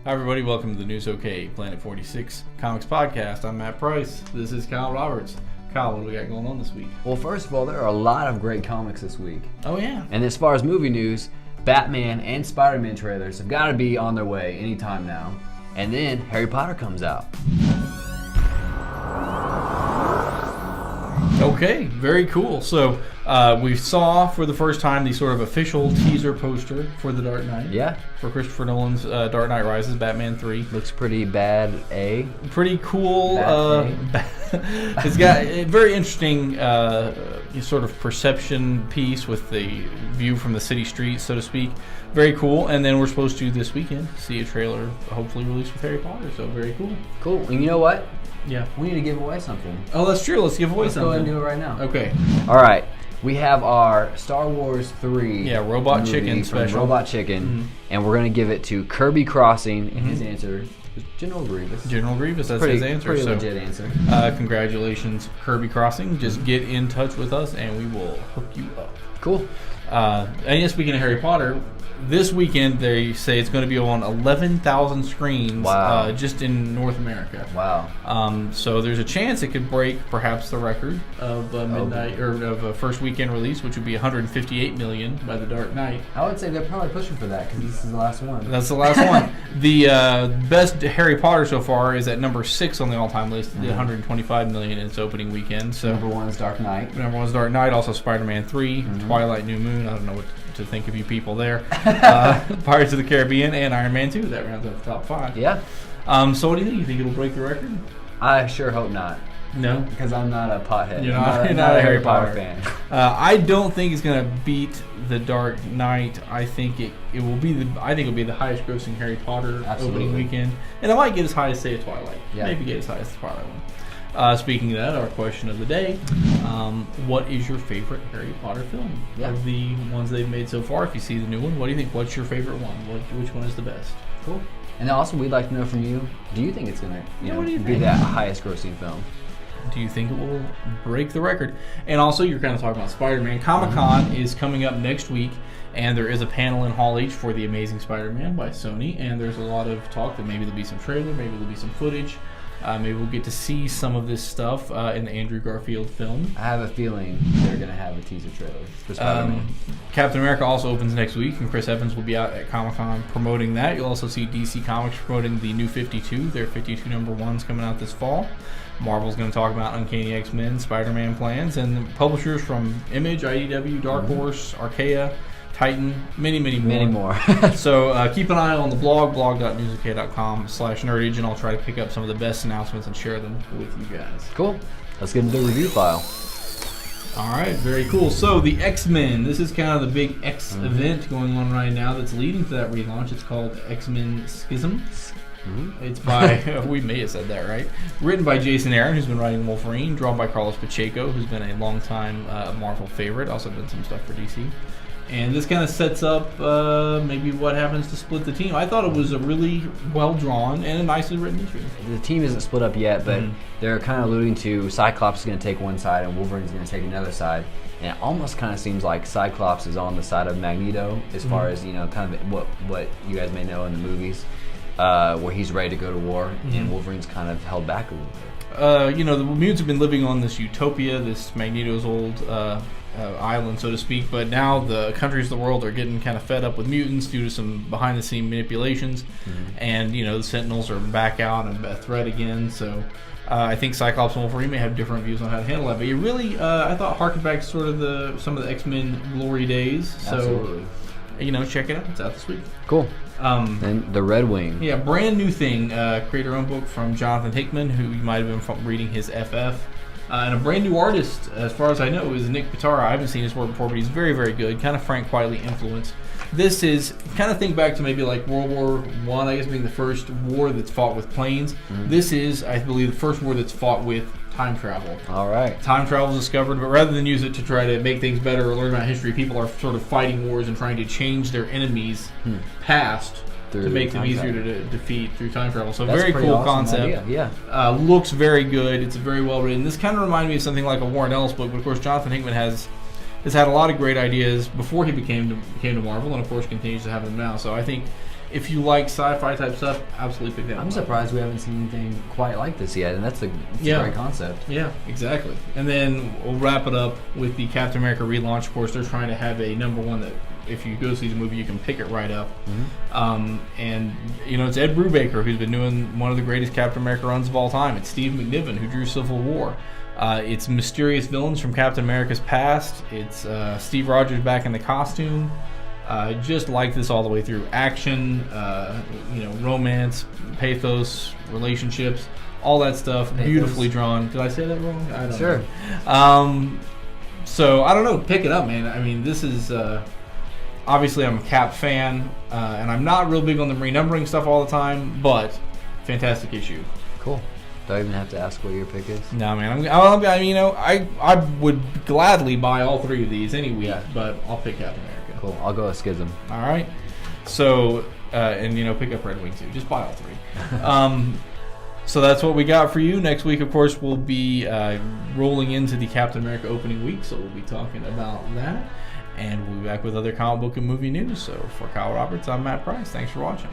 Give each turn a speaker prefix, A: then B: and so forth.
A: Hi everybody, welcome to the News OK Planet 46 Comics Podcast. I'm Matt Price. This is Kyle Roberts. Kyle, what do we got going on this week?
B: Well, first of all, there are a lot of great comics this week.
A: Oh yeah.
B: And as far as movie news, Batman and Spider-Man trailers have got to be on their way anytime now. And then Harry Potter comes out.
A: Okay, very cool. So we saw for the first time the sort of official teaser poster for The Dark Knight.
B: Yeah.
A: For Christopher Nolan's Dark Knight Rises, Batman 3.
B: Looks pretty bad, eh?
A: Pretty cool. It's got a very interesting sort of perception piece with the view from the city streets, so to speak. Very cool. And then we're supposed to, this weekend, see a trailer hopefully released with Harry Potter. So very cool.
B: Cool. And you know what?
A: Yeah.
B: We need to give away something.
A: Oh, that's true. Let's give away something.
B: Let's go ahead and do it right now.
A: Okay.
B: All right. We have our Star Wars 3
A: Robot Chicken special.
B: Robot Chicken. And we're going to give it to Kirby Crossing. And his answer is General Grievous.
A: General Grievous, that's
B: pretty,
A: his answer.
B: Pretty legit answer.
A: Congratulations, Kirby Crossing. Just get in touch with us and we will hook you up.
B: Cool.
A: And speaking of Harry Potter, this weekend they say it's going to be on 11,000 screens.
B: Wow.
A: Just in North America.
B: Wow.
A: So there's a chance it could break perhaps the record of midnight or of a first weekend release, which would be 158 million by The Dark Knight.
B: I would say they're probably pushing for that because this is the last one.
A: That's the last one. The best Harry Potter so far is at number 6 on the all-time list, did 125 million in its opening weekend. So
B: number 1 is Dark Knight.
A: Number 1 is Dark Knight. Also Spider-Man 3, Twilight, New Moon. I don't know what to think of you people there. Pirates of the Caribbean and Iron Man 2. That rounds out the top 5.
B: Yeah.
A: So what do you think? You think it'll break the record?
B: I sure hope not.
A: No?
B: Because I'm not a pothead.
A: You're not a Harry Potter
B: fan.
A: I don't think it's going to beat The Dark Knight. I think it'll be the highest grossing Harry Potter opening weekend. And it might get as high as, say, a Twilight. Yeah. Maybe get as high as the Twilight one. Speaking of that, our question of the day, what is your favorite Harry Potter film? Of the ones they've made so far? If you see the new one, what do you think? What's your favorite one? Which one is the best?
B: Cool. And also, we'd like to know from you, do you think it's going to be that highest grossing film?
A: Do you think it will break the record? And also, you're kind of talking about Spider-Man. Comic-Con is coming up next week, and there is a panel in Hall H for The Amazing Spider-Man by Sony, and there's a lot of talk that maybe there'll be some trailer, maybe there'll be some footage. Maybe we'll get to see some of this stuff in the Andrew Garfield film. I have a feeling they're going to have a teaser trailer for Spider-Man. Captain America also opens next week, and Chris Evans will be out at Comic-Con promoting that. You'll also see DC Comics promoting the new 52. Their 52 number 1's coming out this fall. Marvel's going to talk about Uncanny X-Men, Spider-Man plans, and the publishers from Image, IDW, Dark Horse, Archaea, Titan, many more. So keep an eye on the blog, blog.newsok.com/nerdage, and I'll try to pick up some of the best announcements and share them with you guys. Cool. Let's get into the review file. All right, very cool. So the X-Men, this is kind of the big X event going on right now that's leading to that relaunch. It's called X-Men Schism. It's by, we may have said that right, written by Jason Aaron, who's been writing Wolverine, drawn by Carlos Pacheco, who's been a long-time Marvel favorite, also done some stuff for DC. And this kind of sets up maybe what happens to split the team. I thought it was a really well-drawn and a nicely written issue.
B: The team isn't split up yet, but they're kind of alluding to Cyclops is going to take one side and Wolverine's going to take another side. And it almost kind of seems like Cyclops is on the side of Magneto as far as, kind of what you guys may know in the movies, where he's ready to go to war, and Wolverine's kind of held back a little bit.
A: The mutants have been living on this utopia, this Magneto's old island, so to speak, but now the countries of the world are getting kind of fed up with mutants due to some behind-the-scene manipulations, and the Sentinels are back out and a threat again, so I think Cyclops and Wolverine may have different views on how to handle that, but it really, I thought, harkened back to sort of some of the X-Men glory days, so absolutely. Check it out, it's out this week. Cool. And the Red Wing. Yeah, brand new thing, creator-owned book from Jonathan Hickman, who you might have been reading his FF. And a brand new artist, as far as I know, is Nick Pitara. I haven't seen his work before, but he's very, very good. Kind of Frank Quitely influenced. This is, kind of think back to maybe like World War I, I guess being the first war that's fought with planes. This is, I believe, the first war that's fought with time travel. All right. Time travel is discovered, but rather than use it to try to make things better or learn about history, people are sort of fighting wars and trying to change their enemies' past to make them easier to defeat through time travel. So that's very cool awesome concept. Idea. Yeah. Looks very good. It's very well written. This kind of reminded me of something like a Warren Ellis book, but of course Jonathan Hickman has had a lot of great ideas before he came to Marvel, and of course continues to have them now. So I think if you like sci-fi type stuff, absolutely pick that one
B: I'm
A: up.
B: surprised we haven't seen anything quite like this yet, and that's a great concept.
A: Yeah, exactly. And then we'll wrap it up with the Captain America relaunch. Of course, they're trying to have a #1 that if you go see the movie, you can pick it right up. And, it's Ed Brubaker, who's been doing one of the greatest Captain America runs of all time. It's Steve McNiven, who drew Civil War. It's mysterious villains from Captain America's past. It's Steve Rogers back in the costume. Just like this all the way through. Action, romance, pathos, relationships, all that stuff. Pathos. Beautifully drawn. Did I say that wrong? I don't know. So, I don't know. Pick it up, man. I mean, this is... obviously, I'm a Cap fan, and I'm not real big on the renumbering stuff all the time, but fantastic issue.
B: Cool. Do I even have to ask what your pick is?
A: No, man. I would gladly buy all 3 of these any week, but I'll pick Captain America.
B: Cool. I'll go with Schism.
A: All right. So, pick up Red Wing too. Just buy all 3. So that's what we got for you. Next week, of course, we'll be rolling into the Captain America opening week, so we'll be talking about that. And we'll be back with other comic book and movie news. So for Kyle Roberts, I'm Matt Price. Thanks for watching.